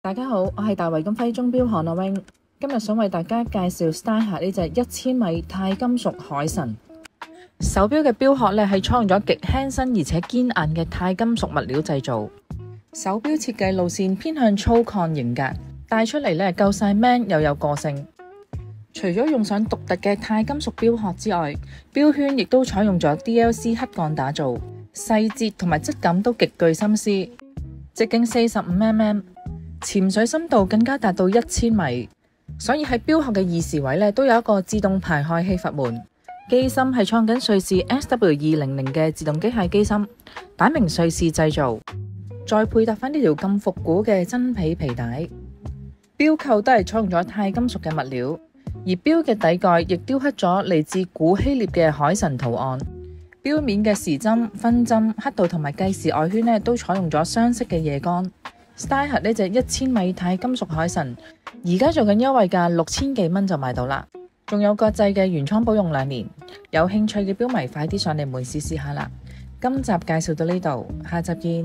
大家好，我係大衛金輝鐘錶行阿 wing， 今日想為大家介紹 Style 呢隻1000米鈦金屬海神手錶嘅錶殼咧，係採用咗極輕身而且堅硬嘅鈦金屬物料製造。手錶設計路線偏向粗獷型格，戴出嚟咧夠晒 man 又有個性。除咗用上獨特嘅鈦金屬錶殼之外，錶圈亦都採用咗 DLC 黑鋼打造，細節同埋質感都極具心思。直徑45mm， 潛水深度更加達到1000米，所以喺錶殼嘅2時位咧都有一個自動排氦氣閥門。機芯係創緊瑞士 SW200嘅自動機械機芯，擺明瑞士製造。再配搭翻呢條咁復古嘅真皮皮帶，錶扣都係採用咗鈦金屬嘅物料，而錶嘅底蓋亦雕刻咗嚟自古希臘嘅海神圖案。錶面嘅時針、分針、刻度同埋計時外圈都採用咗雙色嘅夜光。Style 呢隻1000米鈦金屬海神，而家做緊優惠價6000幾蚊就買到啦，仲有國際嘅原廠保用2年。有興趣嘅錶迷快啲上嚟門市試下啦。今集介紹到呢度，下集見。